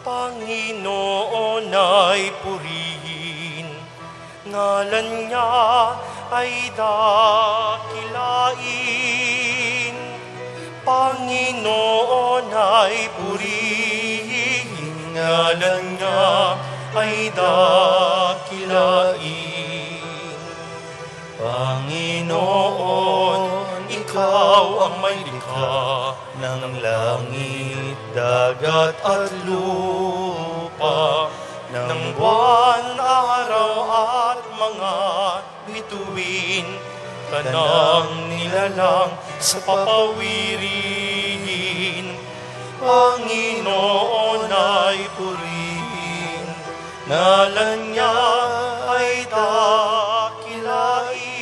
Panginoon ay purihin, ngalan niya ay dakilain. Panginoon ay purihin, ngalan niya ay dakilain. Panginoon, ikaw ang may likha ng langit, dagat at lupa, ng buwan, araw at mga bituin, tanang nilalang sa papawirin. Panginoon ay purihin, ngalan niya ay dakilain.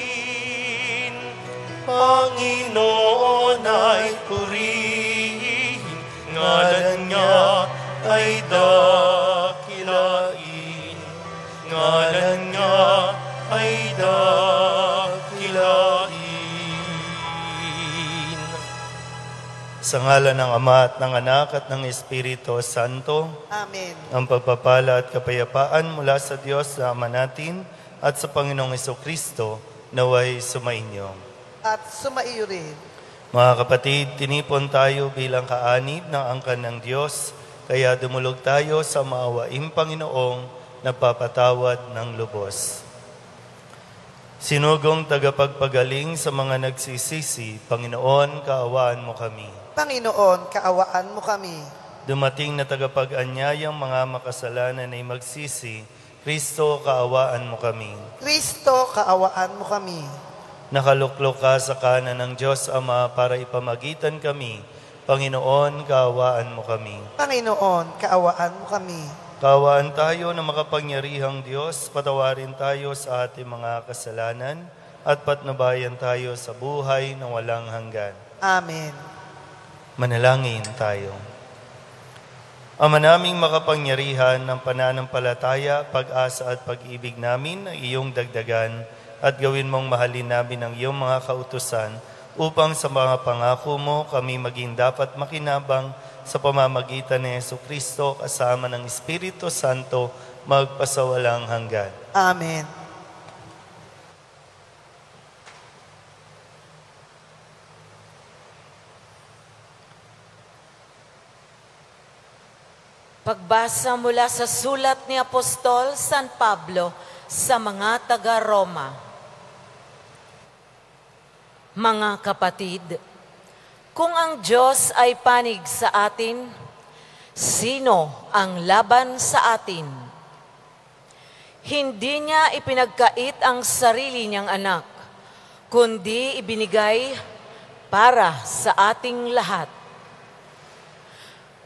Panginoon ay purihin, ngalan niya ay dakilain. Ngalan niya ay dakilain. Sa ngalan ng Ama at ng Anak at ng Espiritu Santo. Amen. Ang pagpapala at kapayapaan mula sa Diyos na Ama natin at sa Panginoong Jesucristo naway sumainyo. At sumaiyo rin. Mga kapatid, tinipon tayo bilang kaanib ng angkan ng Diyos, kaya dumulog tayo sa maawaing Panginoong nagpapatawad ng lubos. Sinugong tagapagpagaling sa mga nagsisisi, Panginoon, kaawaan mo kami. Panginoon, kaawaan mo kami. Dumating na tagapag-anyayang mga makasalanan ay magsisi, Kristo, kaawaan mo kami. Kristo, kaawaan mo kami. Nakaluklok ka sa kanan ng Diyos Ama para ipamagitan kami. Panginoon, kaawaan mo kami. Panginoon, kaawaan mo kami. Kaawaan tayo ng makapangyarihang Diyos, patawarin tayo sa ating mga kasalanan at patnubayan tayo sa buhay na walang hanggan. Amen. Manalangin tayo. Ama naming makapangyarihan, ng pananampalataya, pag-asa at pag-ibig namin ay iyong dagdagan at gawin mong mahalin namin ang iyong mga kautusan upang sa mga pangako mo kami maging dapat makinabang sa pamamagitan ni Jesucristo kasama ng Espiritu Santo magpasawalang hanggan. Amen. Pagbasa mula sa sulat ni Apostol San Pablo sa mga taga-Roma. Mga kapatid, kung ang Diyos ay panig sa atin, sino ang laban sa atin? Hindi niya ipinagkait ang sarili niyang anak, kundi ibinigay para sa ating lahat.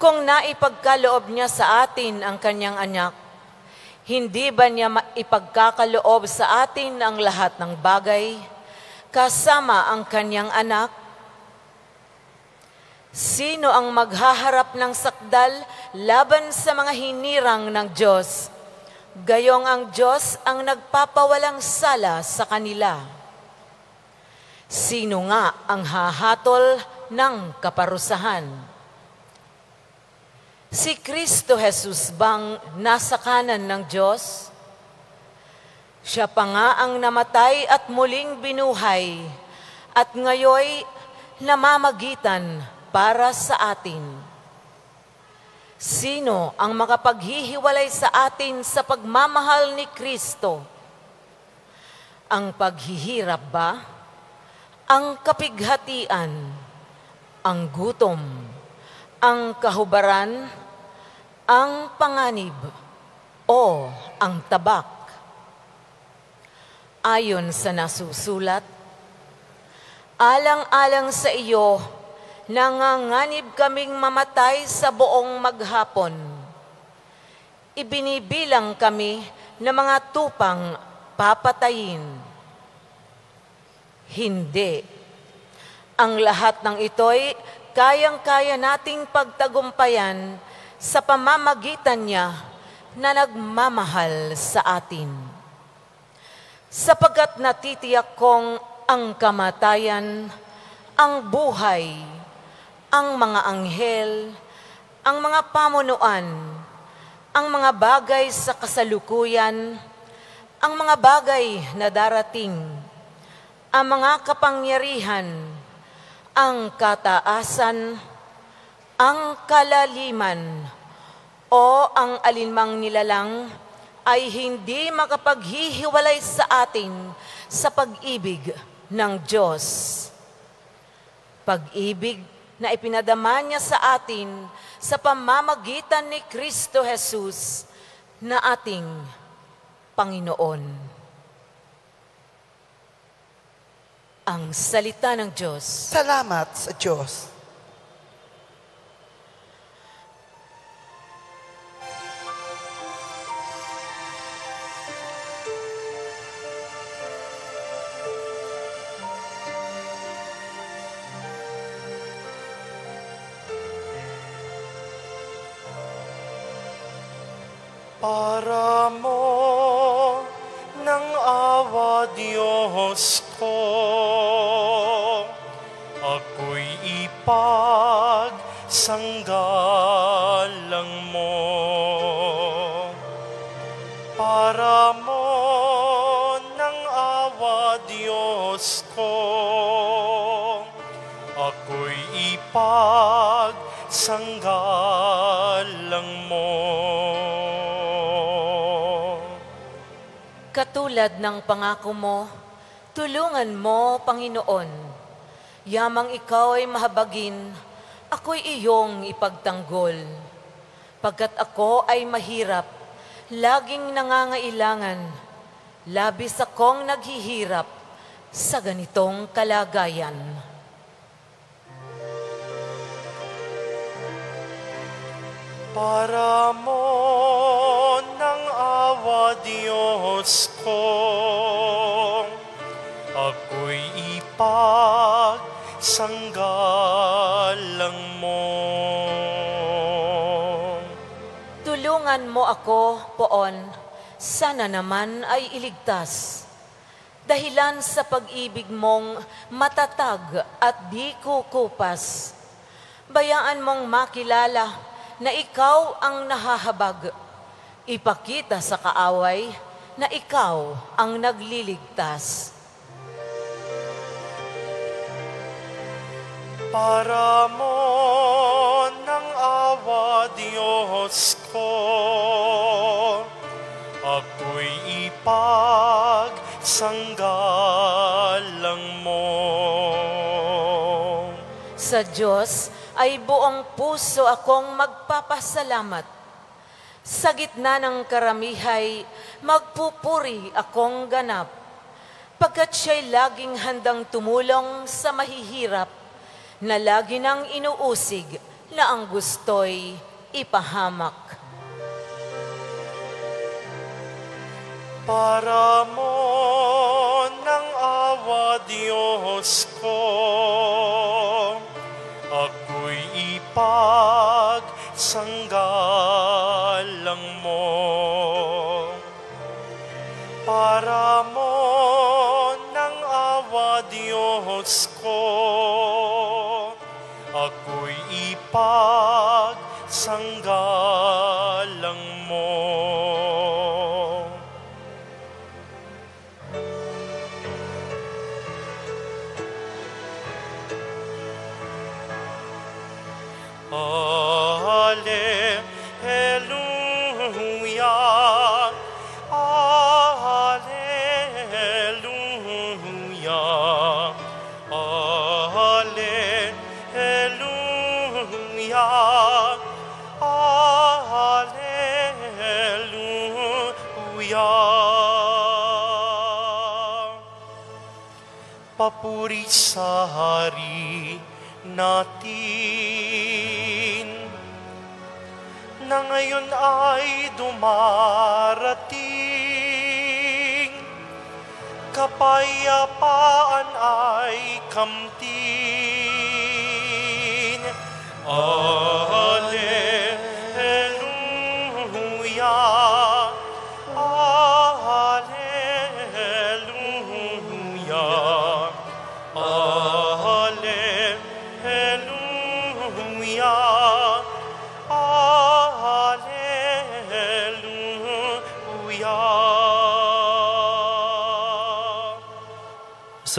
Kung naipagkaloob niya sa atin ang kanyang anak, hindi ba niya ipagkakaloob sa atin ang lahat ng bagay, kasama ang kanyang anak? Sino ang maghaharap ng sakdal laban sa mga hinirang ng Diyos? Gayong ang Diyos ang nagpapawalang sala sa kanila. Sino nga ang hahatol ng kaparusahan? Si Kristo Jesus bang nasa kanan ng Diyos? Siya pa nga ang namatay at muling binuhay at ngayoy namamagitan para sa atin. Sino ang makapaghihiwalay sa atin sa pagmamahal ni Kristo? Ang paghihirap ba? Ang kapighatian? Ang gutom? Ang kahubaran, ang panganib, o ang tabak? Ayon sa nasusulat, alang-alang sa iyo, nanganganib kaming mamatay sa buong maghapon. Ibinibilang kami na mga tupang papatayin. Hindi. Ang lahat ng ito'y kayang-kaya nating pagtagumpayan sa pamamagitan niya na nagmamahal sa atin. Sapagkat natitiyak kong ang kamatayan, ang buhay, ang mga anghel, ang mga pamunuan, ang mga bagay sa kasalukuyan, ang mga bagay na darating, ang mga kapangyarihan, ang kataasan, ang kalaliman, o ang alinmang nilalang ay hindi makapaghihiwalay sa atin sa pag-ibig ng Diyos. Pag-ibig na ipinadama niya sa atin sa pamamagitan ni Kristo Jesus na ating Panginoon. Ang salita ng Diyos. Salamat sa Diyos. Para mo ng awa, Diyos ko, ako'y ipagsanggalang mo. Para mo ng awa, Diyos ko, ako'y ipagsanggalang mo. Katulad ng pangako mo, tulungan mo, Panginoon. Yamang ikaw ay mahabagin, ako'y iyong ipagtanggol. Pagkat ako ay mahirap, laging nangangailangan, labis akong naghihirap sa ganitong kalagayan. Para mo ng awa, Diyos ko, ako'y ipagsanggalang mo. Tulungan mo ako, Poon, sana naman ay iligtas. Dahilan sa pag-ibig mong matatag at di kukupas. Bayaan mong makilala na ikaw ang nahahabag. Ipakita sa kaaway na ikaw ang nagliligtas. Para mo ng awa, Diyos ko, ako'y ipagsanggalang mo. Sa Diyos ay buong puso akong magpapasalamat. Sa gitna ng karamihay, magpupuri akong ganap. Pagkat siya'y laging handang tumulong sa mahihirap, na lagi nang inuusig na ang gusto'y ipahamak. Para mo ng awa, Diyos ko, ako'y ipagsanggalang mo. Para mo ng awa, Diyos ko, ako'y ipagsanggalang mo. Alleluia, alleluia, alleluia, alleluia. Papuri sa Hari natin, na ngayon ay dumarating, kapayapaan ay kamtin. Alleluia, alleluia, alleluia, alleluia.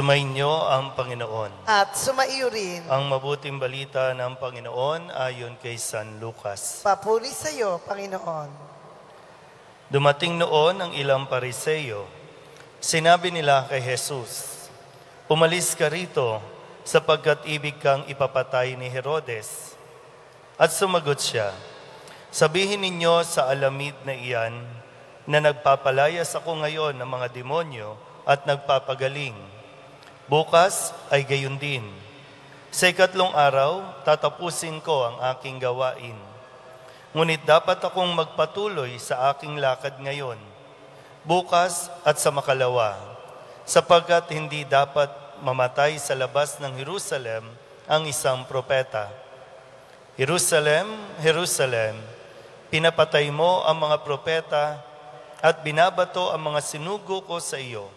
Sumainyo ang Panginoon. At sumaiyo rin. Ang mabuting balita ng Panginoon ayon kay San Lucas. Papuri sa iyo, Panginoon. Dumating noon ang ilang Pariseo. Sinabi nila kay Jesus, "Umalis ka rito sapagkat ibig kang ipapatay ni Herodes." At sumagot siya, "Sabihin ninyo sa alamid na iyan na nagpapalayas ako ngayon ng mga demonyo at nagpapagaling. Bukas ay gayon din. Sa ikatlong araw, tatapusin ko ang aking gawain. Ngunit dapat akong magpatuloy sa aking lakad ngayon, bukas at sa makalawa, sapagkat hindi dapat mamatay sa labas ng Jerusalem ang isang propeta. Jerusalem, Jerusalem, pinapatay mo ang mga propeta at binabato ang mga sinugo ko sa iyo.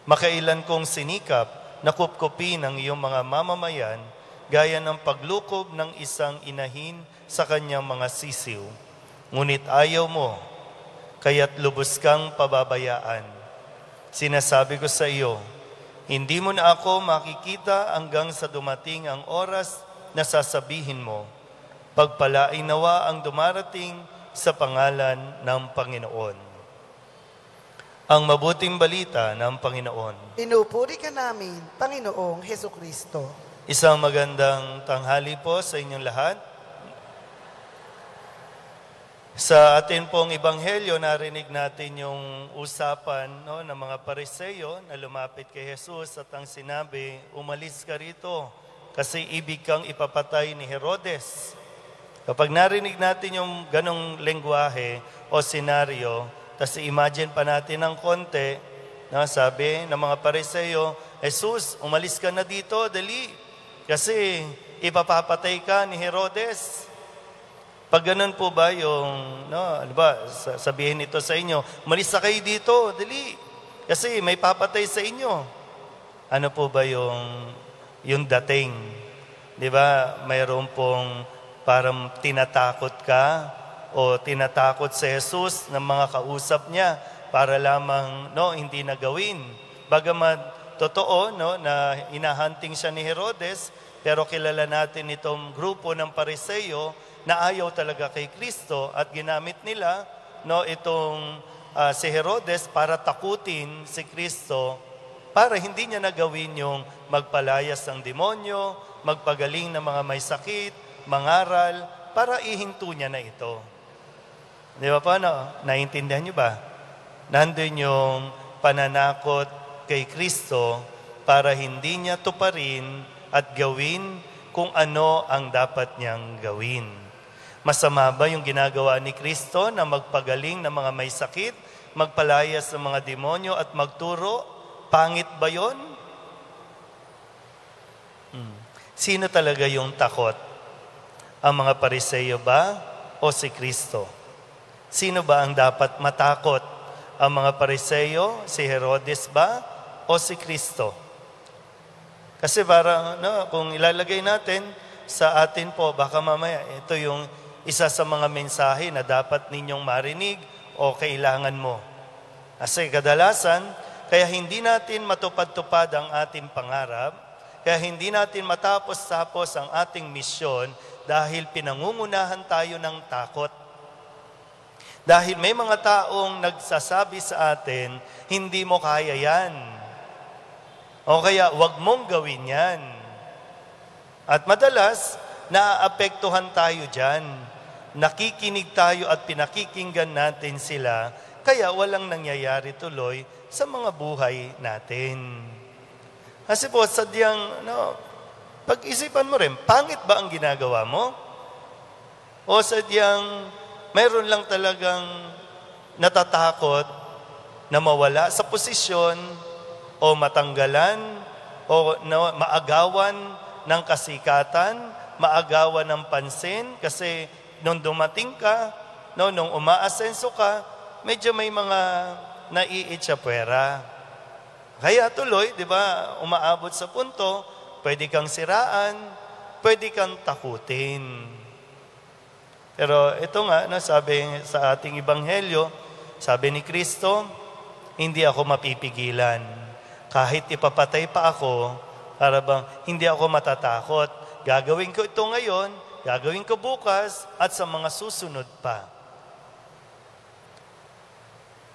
Makailan kong sinikap na kupkupin ang iyong mga mamamayan gaya ng paglukob ng isang inahin sa kanyang mga sisiw. Ngunit ayaw mo, kaya't lubos kang pababayaan. Sinasabi ko sa iyo, hindi mo na ako makikita hanggang sa dumating ang oras na sasabihin mo, pagpalain nawa ang dumarating sa pangalan ng Panginoon." Ang mabuting balita ng Panginoon. Pinupuri ka namin, Panginoong Hesukristo. Isang magandang tanghali po sa inyong lahat. Sa atin pong ebanghelyo, narinig natin yung usapan ng mga Pariseo na lumapit kay Jesus at ang sinabi, "Umalis ka rito kasi ibig kang ipapatay ni Herodes." Kapag narinig natin yung ganong lengguwahe o senaryo, tapos imagine pa natin ng konti, sabi ng mga Pariseo, "Jesus, umalis ka na dito, dali. Kasi ipapapatay ka ni Herodes." Pag ganun po ba yung, sabihin ito sa inyo, "Umalis na kayo dito, dali. Kasi may papatay sa inyo." Ano po ba yung dating? Di ba, mayroon pong parang tinatakot ka, o tinatakot si Jesus ng mga kausap niya para lamang hindi na gawin. Bagamat totoo na inahunting siya ni Herodes, pero kilala natin itong grupo ng Pariseo na ayaw talaga kay Kristo at ginamit nila itong si Herodes para takutin si Kristo para hindi niya nagawin yung magpalayas ng demonyo, magpagaling ng mga may sakit, mangaral, para ihinto niya na ito. Di ba paano? Naiintindihan niyo ba? Nandun yung pananakot kay Kristo para hindi niya tuparin at gawin kung ano ang dapat niyang gawin. Masama ba yung ginagawa ni Kristo na magpagaling ng mga may sakit, magpalayas ng mga demonyo at magturo? Pangit ba yon? Sino talaga yung takot? Ang mga Pariseo ba o si Kristo? Sino ba ang dapat matakot? Ang mga Pariseo, si Herodes ba, o si Kristo? Kasi parang, kung ilalagay natin sa atin po, baka mamaya, ito yung isa sa mga mensahe na dapat ninyong marinig o kailangan mo. Kasi kadalasan, kaya hindi natin matupad-tupad ang ating pangarap, kaya hindi natin matapos-tapos ang ating misyon dahil pinangungunahan tayo ng takot. Dahil may mga taong nagsasabi sa atin, hindi mo kaya yan. O kaya, wag mong gawin yan. At madalas, naaapektuhan tayo dyan. Nakikinig tayo at pinakikinggan natin sila, kaya walang nangyayari tuloy sa mga buhay natin. Kasi po, sadyang, pag-isipan mo rin, pangit ba ang ginagawa mo? O sadyang, mayroon lang talagang natatakot na mawala sa posisyon o matanggalan o maagawan ng kasikatan, maagawan ng pansin kasi nung dumating ka, nung umaasenso ka, medyo may mga naiitsapwera. Kaya tuloy, di ba, umaabot sa punto, pwede kang siraan, pwede kang takutin. Pero ito nga, sabi sa ating ebanghelyo, sabi ni Kristo, hindi ako mapipigilan. Kahit ipapatay pa ako, para bang hindi ako matatakot. Gagawin ko ito ngayon, gagawin ko bukas, at sa mga susunod pa.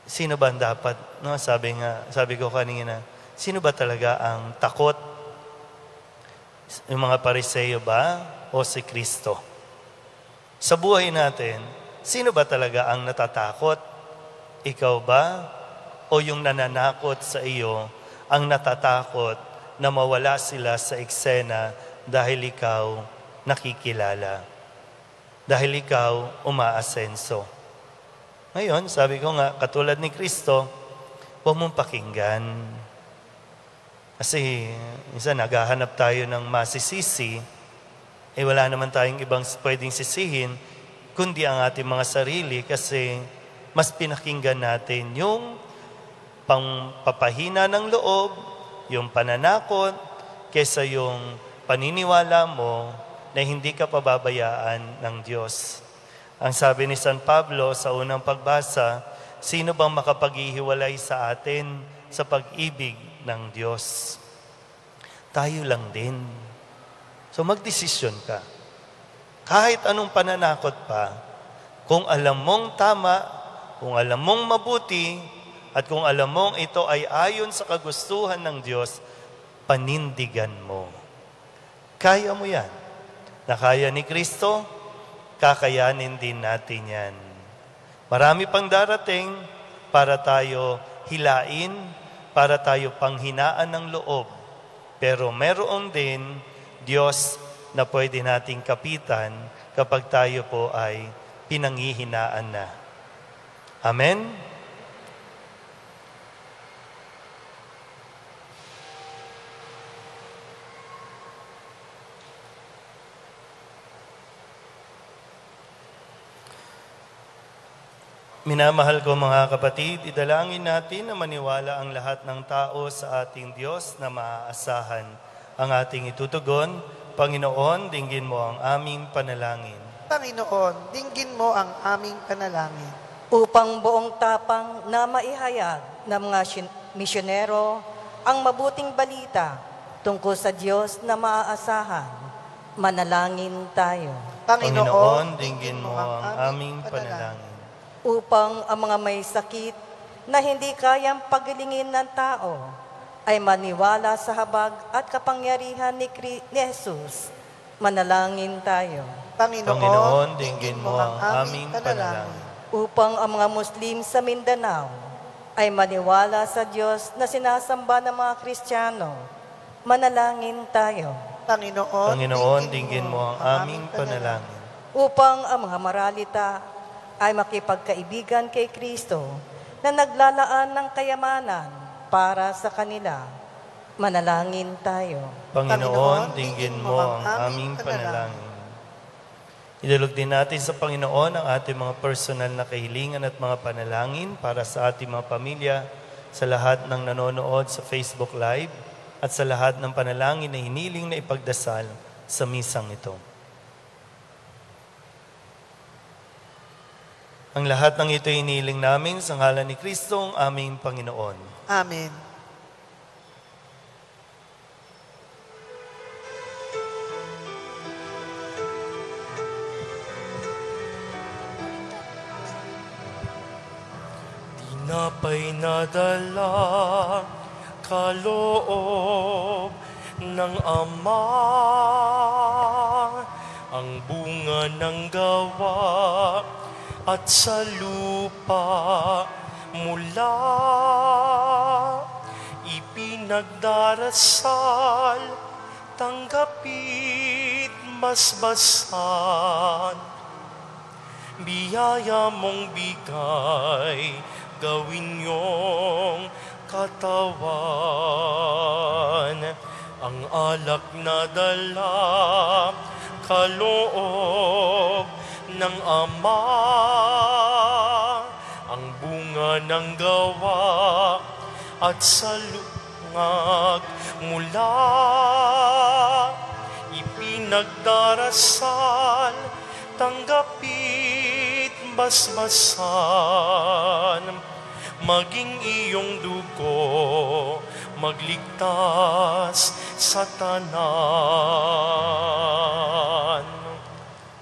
Sino ba ang dapat? No, sabi ko kanina, sino ba talaga ang takot? Yung mga Pariseo ba o si Kristo? Sa buhay natin, sino ba talaga ang natatakot? Ikaw ba? O yung nananakot sa iyo ang natatakot na mawala sila sa eksena dahil ikaw nakikilala? Dahil ikaw umaasenso. Ngayon, sabi ko nga, katulad ni Kristo, huwag mong pakinggan. Kasi minsan naghahanap tayo ng masisisi, wala naman tayong ibang pwedeng sisihin, kundi ang ating mga sarili kasi mas pinakinggan natin yung pangpapahina ng loob, yung pananakot, kesa yung paniniwala mo na hindi ka pababayaan ng Diyos. Ang sabi ni San Pablo sa unang pagbasa, sino bang makapaghihiwalay sa atin sa pag-ibig ng Diyos? Tayo lang din. So magdesisyon ka. Kahit anong pananakot pa, kung alam mong tama, kung alam mong mabuti, at kung alam mong ito ay ayon sa kagustuhan ng Diyos, panindigan mo. Kaya mo yan. Na kaya ni Kristo, kakayanin din natin yan. Marami pang darating para tayo hilain, para tayo panghinaan ng loob. Pero meron din Diyos na pwede nating kapitan kapag tayo po ay pinanghihinaan na. Amen? Minamahal ko mga kapatid, idalangin natin na maniwala ang lahat ng tao sa ating Diyos na maaasahan. Ang ating itutugon, Panginoon, dinggin mo ang aming panalangin. Panginoon, dinggin mo ang aming panalangin. Upang buong tapang na maihayag ng mga misyonero ang mabuting balita tungkol sa Diyos na maaasahan, manalangin tayo. Panginoon, dinggin mo ang aming panalangin. Upang ang mga may sakit na hindi kayang pagalingin ng tao ay maniwala sa habag at kapangyarihan ni Jesus, manalangin tayo. Panginoon, dinggin mo ang aming panalangin. Upang ang mga Muslim sa Mindanao ay maniwala sa Diyos na sinasamba ng mga Kristiyano, manalangin tayo. Panginoon, dinggin mo ang aming panalangin. Upang ang mga Maralita ay makipagkaibigan kay Kristo na naglalaan ng kayamanan para sa kanila, manalangin tayo. Panginoon, dinggin mo ang aming panalangin. Idalog din natin sa Panginoon ang ating mga personal na kahilingan at mga panalangin para sa ating mga pamilya, sa lahat ng nanonood sa Facebook Live, at sa lahat ng panalangin na hiniling na ipagdasal sa misang ito. Ang lahat ng ito hiniling namin sa ngalan ni Kristo, ang aming Panginoon. Amen. Tinapay na dala, kaloob ng Ama, ang bunga ng gawa, at sa lupa mula ipinagdarasal, tanggapit masbasan. Biyaya mong bigay, gawin niyong katawan. Ang alak na dala, kaloob ng Ama, ang bunga ng gawa, at sa lungag mula ipinagdarasal, tanggapit basbasan. Maging iyong dugo, magligtas sa tanan.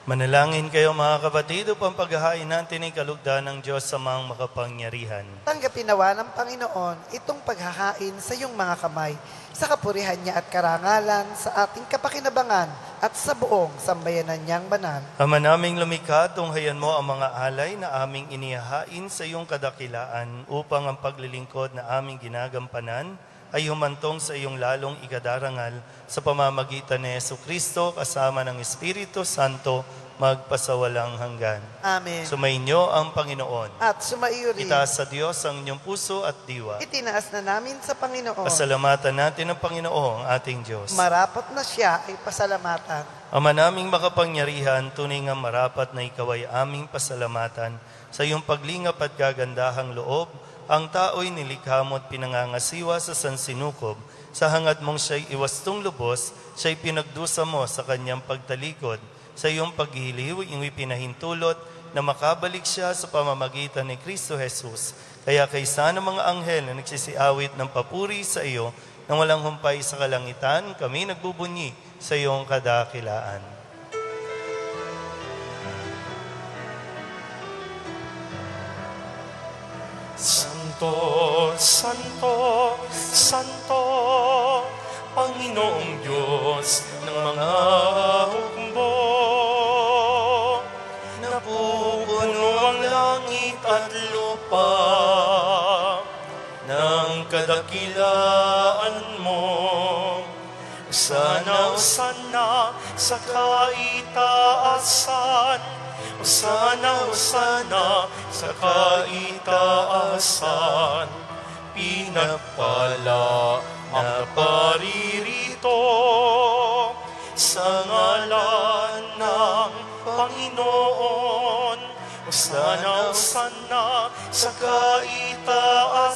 Manalangin kayo mga kapatid upang paghahain natin ay kalugdan ng Diyos sa mga makapangyarihan. Tanggapin nawa ng Panginoon itong paghahain sa iyong mga kamay, sa kapurihan niya at karangalan, sa ating kapakinabangan at sa buong sambayanan niyang banal. Ama naming lumikha, tunghayan mo ang mga alay na aming inihahain sa iyong kadakilaan upang ang paglilingkod na aming ginagampanan ay humantong sa iyong lalong ikadarangal sa pamamagitan ni Jesucristo kasama ng Espiritu Santo magpasawalang hanggan. Amen. Sumainyo ang Panginoon. At sumaiyo rin. Itaas sa Diyos ang inyong puso at diwa. Itinaas na namin sa Panginoon. Pasalamatan natin ang Panginoong ating Diyos. Marapat na siya ay pasalamatan. Ama naming makapangyarihan, tunay nga marapat na ikaw ay aming pasalamatan sa iyong paglingap at gagandahang loob. Ang tao'y nilikha mo at pinangangasiwa sa sansinukob. Sa hangad mong siya'y iwastong lubos, siya'y pinagdusa mo sa kanyang pagtalikod. Sa iyong paghihiliw, iyong pinahintulot na makabalik siya sa pamamagitan ni Kristo Jesus. Kaya kaysa ng mga anghel na nagsisiawit ng papuri sa iyo, nang walang humpay sa kalangitan, kami nagbubunyi sa iyong kadakilaan. Santo, Santo, Santo, Panginoong Diyos ng mga hukbo. Napupuno ang langit at lupa ng kadakilaan mo. Sana, sana sa kaitaasan. Hosana, Hosana sa kaitaasan, pinagpala ang paririto sa ngalan ng Panginoon. Hosana, Hosana sa kaitaasan,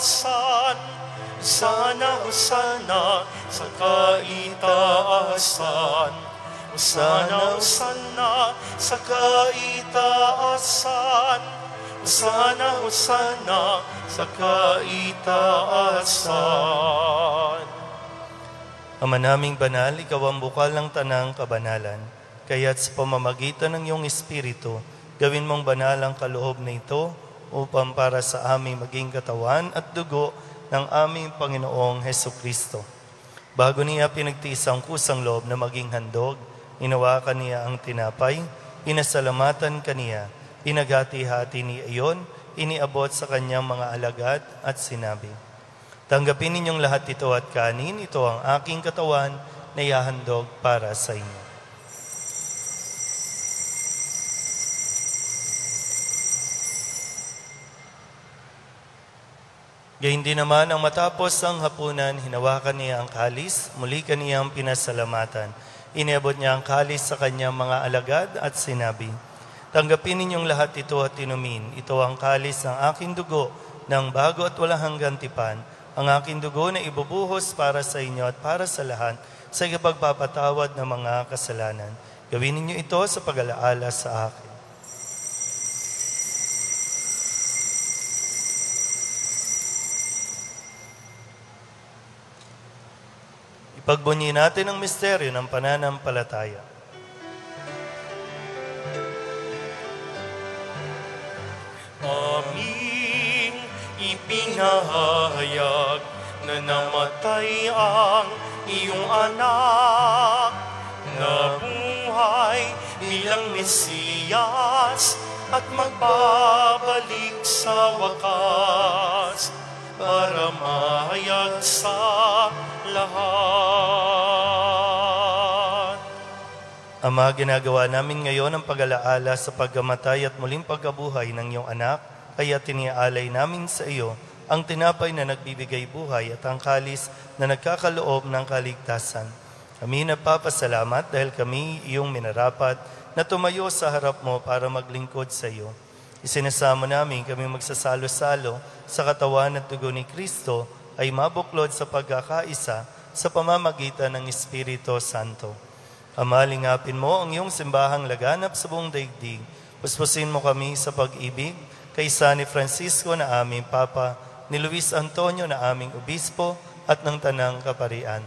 Hosana, Hosana sa kaitaasan. Hosana, Hosana sa kaitaasan. Hosana, Hosana sa kaitaasan. Ama naming banal, ikaw ang bukal ng tanang kabanalan. Kaya't sa pamamagitan ng iyong Espiritu, gawin mong banal ang kaloob na ito upang para sa aming maging katawan at dugo ng aming Panginoong Hesukristo. Bago niya pinagtiis ang kusang loob na maging handog, inawakan niya ang tinapay, inasalamatan kaniya, pinaghati-hati niya iyon, iniabot sa kanyang mga alagad at sinabi, tanggapin ninyong lahat ito at kanin, ito ang aking katawan na ihahandog para sa inyo. Gayun din naman ang matapos ang hapunan, hinawakan niya ang kalis, muli kaniyang pinasalamatan. Iniabot niya ang kalis sa kanyang mga alagad at sinabi, tanggapin ninyong lahat ito at inumin. Ito ang kalis ng aking dugo ng bago at walang hanggang tipan. Ang aking dugo na ibubuhos para sa inyo at para sa lahat sa ipagpapatawad ng mga kasalanan. Gawin ninyo ito sa pag-alaala sa akin. Pagbunyi natin ang misteryo ng pananampalataya. Aming ipinahayag na namatay ang iyong anak, na buhay bilang Mesiyas at magbabalik sa wakas para mahayag sa lahat. Ama, ginagawa namin ngayon ang pag-alaala sa pagkamatay at muling pagkabuhay ng iyong anak, kaya tiniaalay namin sa iyo ang tinapay na nagbibigay buhay at ang kalis na nagkakaloob ng kaligtasan. Kami nagpapasalamat dahil kami iyong minarapat na tumayo sa harap mo para maglingkod sa iyo. Isinasamo namin kami magsasalo-salo sa katawan at dugo ni Kristo ay mabuklod sa pagkakaisa sa pamamagitan ng Espiritu Santo. Ama, lingapin mo ang iyong simbahang laganap sa buong daigdig. Puspusin mo kami sa pag-ibig kaysa ni Francisco na aming Papa, ni Luis Antonio na aming Obispo, at ng tanang kaparian.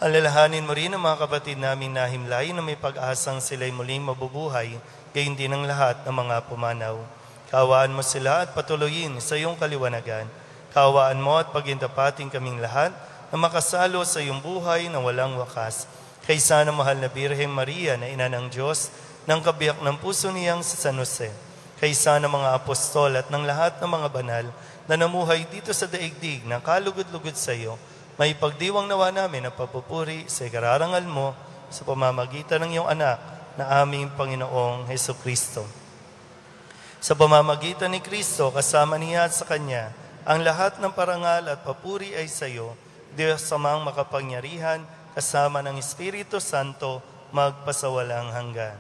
Alalahanin mo rin ang mga kapatid namin na himlay na may pag-asang sila'y muling mabubuhay, gayon din ang lahat ng mga pumanaw. Kaawaan mo sila at patuloyin sa iyong kaliwanagan. Kaawaan mo at pagintapating kaming lahat na makasalo sa iyong buhay na walang wakas. Kaysa ng mahal na Birheng Maria na ina ng Diyos, ng kabiyak ng puso niyang sa San Jose. Kaysa ng mga apostol at ng lahat ng mga banal na namuhay dito sa daigdig na kalugod-lugod sa iyo, may pagdiwang nawa namin na papupuri sa ikararangal mo sa pamamagitan ng iyong anak na aming Panginoong Hesukristo. Sa pamamagitan ni Kristo, kasama niya at sa Kanya, ang lahat ng parangal at papuri ay sa iyo, Diyos samang makapangyarihan, kasama ng Espiritu Santo, magpasawalang hanggan.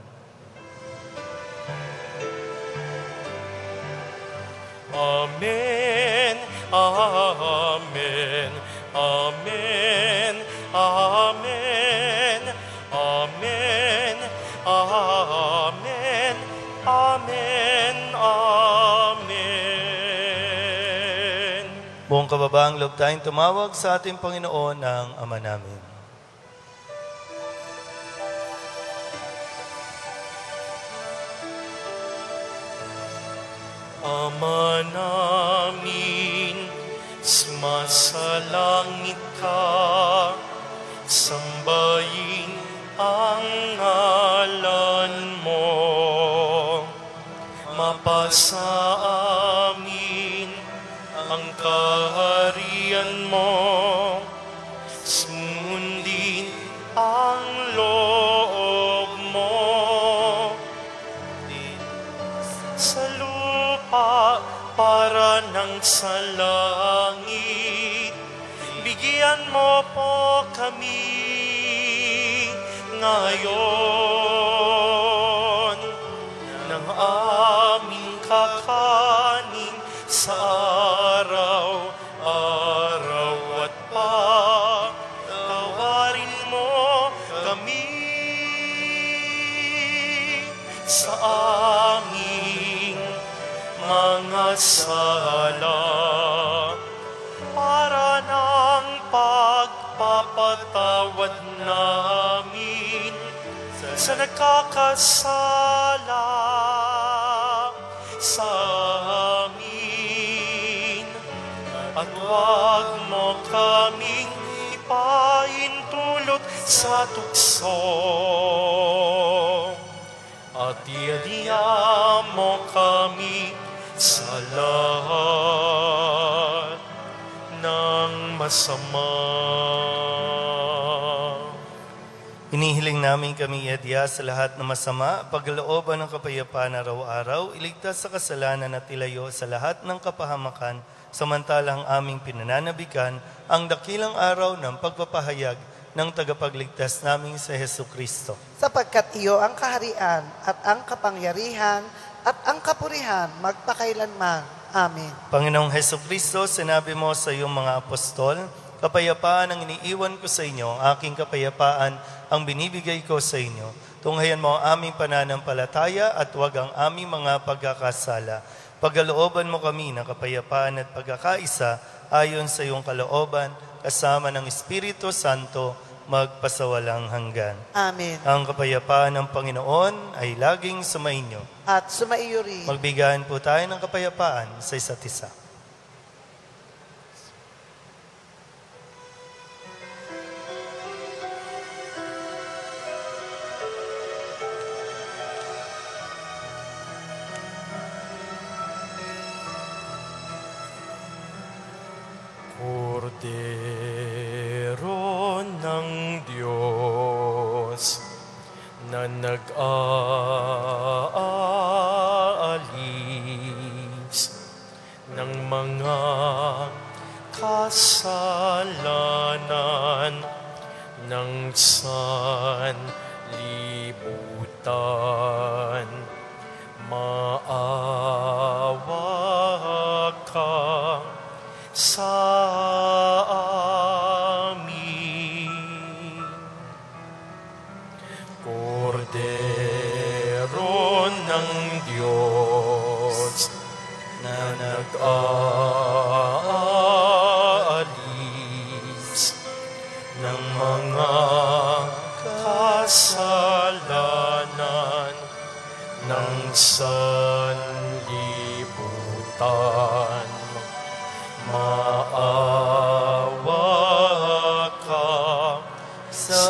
Amen, Amen, Amen, Amen, Amen, Amen, Amen, Amen. Buong kababaang loob tayong tumawag sa ating Panginoon ng Ama namin. Ama namin, sumasalangit ka, sambahin ang ngalan mo. Mapasa amin ang kaharian mo, sundin ang loob mo. Sa lupa para ng sa langit, bigyan mo po kami ngayon ng aming kakanin sa araw-araw at patawarin mo kami sa aming mga sala para ng pagpapatawad namin sa nagkakasala sa amin. At huwag mo kaming ipahintulot sa tukso, at iadya mo kami sa lahat ng masama. Inihiling namin kami iadya sa lahat ng masama, paglooban ng kapayapaan araw-araw, iligtas sa kasalanan at ilayo sa lahat ng kapahamakan, samantalang aming pinananabikan ang dakilang araw ng pagpapahayag ng tagapagligtas naming sa Hesukristo. Sapagkat iyo ang kaharian at ang kapangyarihan at ang kapurihan magpakailanman. Amen. Panginoong Hesukristo, sinabi mo sa iyong mga apostol, kapayapaan ang iniiwan ko sa inyo, aking kapayapaan ang binibigay ko sa inyo. Tunghayan mo ang aming pananampalataya at huwag ang aming mga pagkakasala. Pagkalooban mo kami ng kapayapaan at pagkakaisa ayon sa iyong kalooban, kasama ng Espiritu Santo, magpasawalang hanggan. Amen. Ang kapayapaan ng Panginoon ay laging sumainyo. At sumaiyo rin. Magbigayan po tayo ng kapayapaan sa isa't isa. Kordero ng Diyos na nag-aalis ng mga kasalanan ng sanlibutan, maawa ka sa amin. Kordero ng Diyos na nag-aalis sanlibutan. Maawa ka sa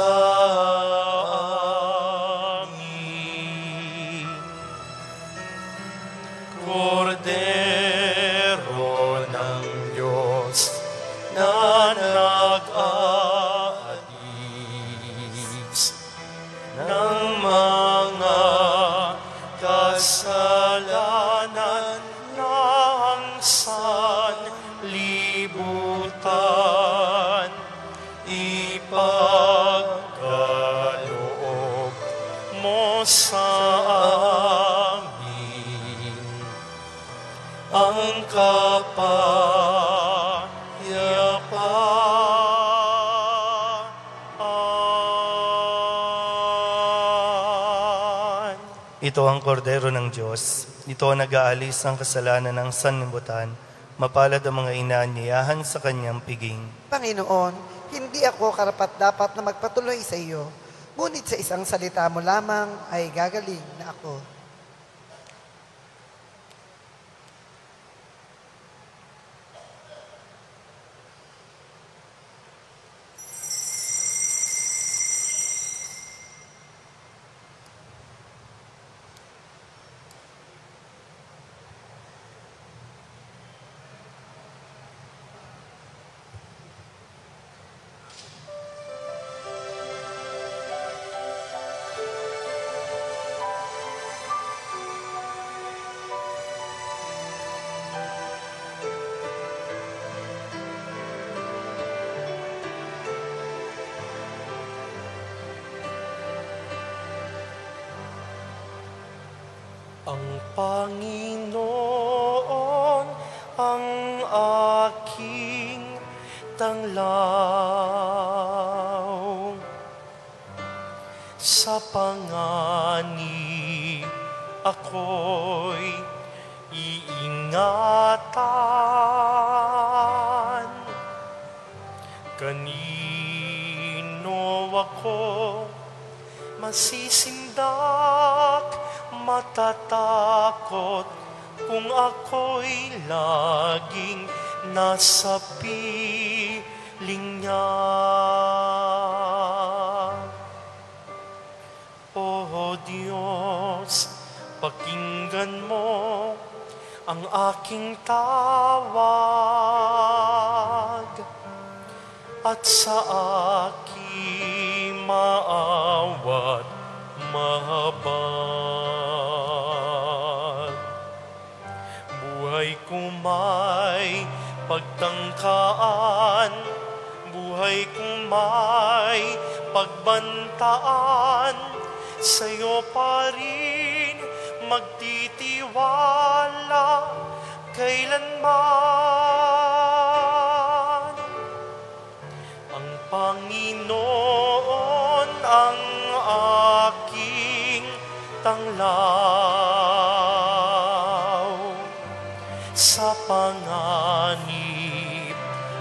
amin. Kordero ng Diyos na nag-aalis ng mga kasalanan ng sanlibutan, ipagkaloob mo sa amin ang kapayapaan. Ito ang kordero ng Diyos. Ito ang nag-aalis ng kasalanan ng sanlibutan. Mapalad ang mga inaanyayahan sa kanyang piging. Panginoon, hindi ako karapat-dapat na magpatuloy sa iyo, ngunit sa isang salita mo lamang ay gagaling na ako. Ang Panginoon ang aking tanglaw. Sa panganib ako'y iingatan. Kanino ako masisindak, matatakot kung ako'y laging nasa piling niya. O Diyos, pakinggan mo ang aking tawag at sa aking maawat mahabag. Buhay ko may pagtangkaan, buhay ko may pagbantaan, sa'yo pa rin magtitiwala kailanman. Ang Panginoon ang aking tanglaw. Sa panganib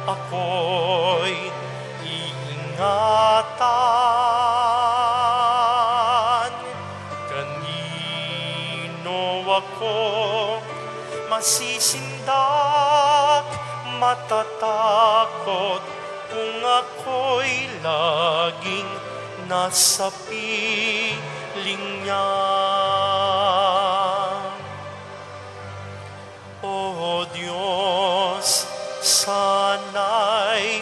ako'y iingatan. Kanino ako masisindak, matatakot kung ako'y laging nasa piling niya. O Diyos, sana'y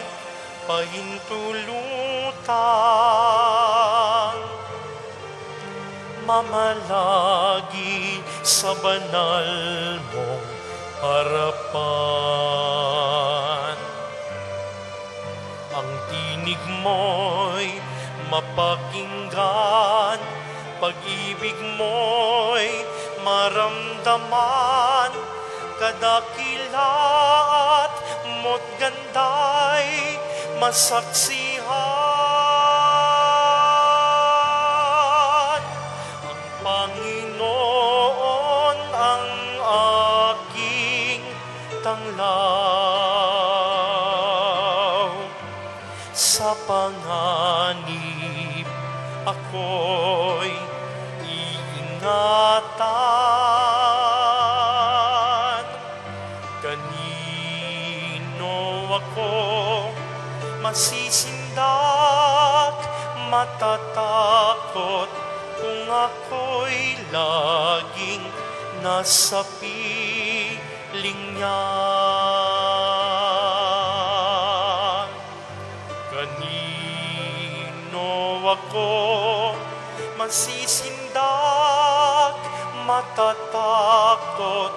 pahintulutan, mamalagi sa banal mong harapan. Ang tinig mo'y mapakinggan, pag-ibig mo'y maramdaman, kadakilaat mo't ganda'y masaksihan. Ang Panginoon ang aking tanglaw. Sa panganib ako'y iingatan. masisindak, matatakot kung ako'y laging nasa piling niya. Kanino ako masisindak, matatakot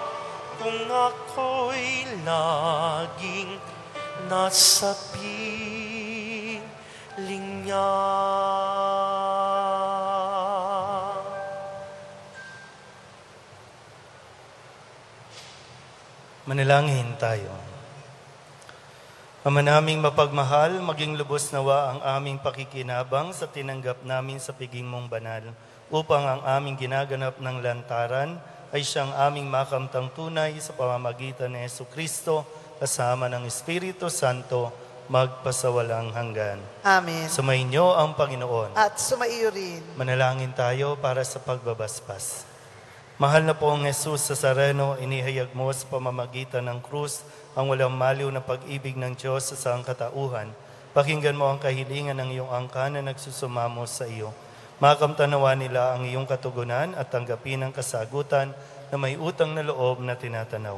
kung ako'y laging nasa piling niya. Manalangin tayo. Ama naming mapagmahal, maging lubos nawa ang aming pakikinabang sa tinanggap namin sa piging mong banal, upang ang aming ginaganap ng lantaran ay siyang aming makamtang tunay sa pamamagitan ni Jesucristo kasama ng Espiritu Santo magpasawalang hanggan. Amen. Sumainyo ang Panginoon. At sumaiyo rin. Manalangin tayo para sa pagbabasbas. Mahal na pong Jesus Nazareno, inihayag mo sa pamamagitan ng krus ang walang maliw na pag-ibig ng Diyos sa sangkatauhan. Pakinggan mo ang kahilingan ng iyong angkan na nagsusumamo sa iyo. Makamtanawa nila ang iyong katugunan at tanggapin ang kasagutan na may utang na loob na tinatanaw.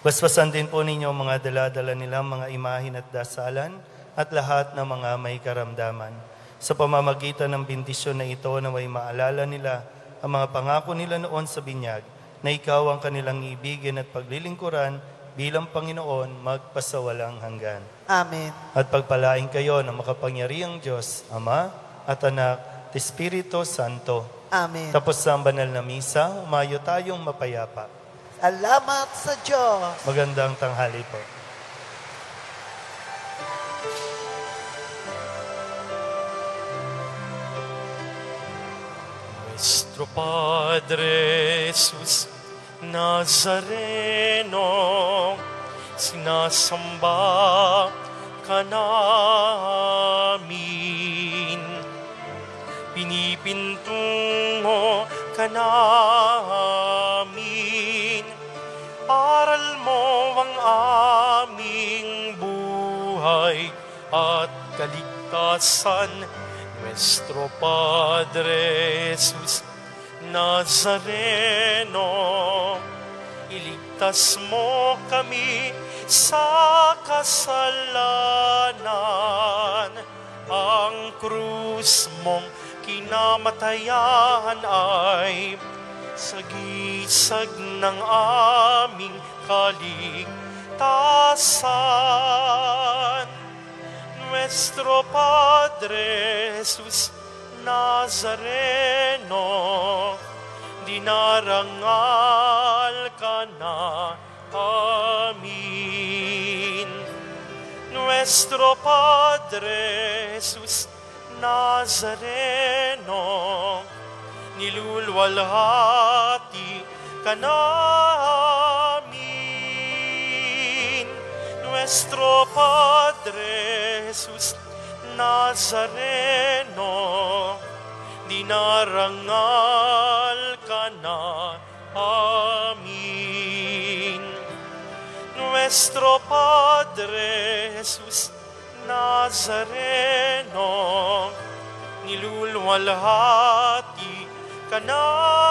Basbasan din po ninyo ang mga dala-dala nilang mga imahin at dasalan at lahat ng mga may karamdaman. Sa pamamagitan ng bendisyon na ito na may maalala nila ang mga pangako nila noon sa binyag, na ikaw ang kanilang ibigin at paglilingkuran bilang Panginoon magpasawalang hanggan. Amen. At pagpalain kayo ng makapangyarihang Diyos, Ama at Anak at Espiritu Santo. Amen. Tapos sa ang banal na misa, umayo tayong mapayapa. Salamat sa Diyos. Magandang tanghali po. Nuestro Padre Jesus Nazareno, sinasamba ka namin. Pinipintungo ka namin. Aral mo ang aming buhay at kaligtasan. Nuestro Padre Jesus Nazareno, iligtas mo kami sa kasalanan. Ang krus mong kinamatayan ay sagisag ng aming kaligtasan. Nuestro Padre Jesus Nazareno, dinarangal ka na amin. Nuestro Padre Jesus Nazareno, nilulwalhati ka namin. Nuestro Padre Jesus Nazareno, dinarangal ka na amin. Nuestro Padre Jesus Nazareno, nilulwalhati ka namin.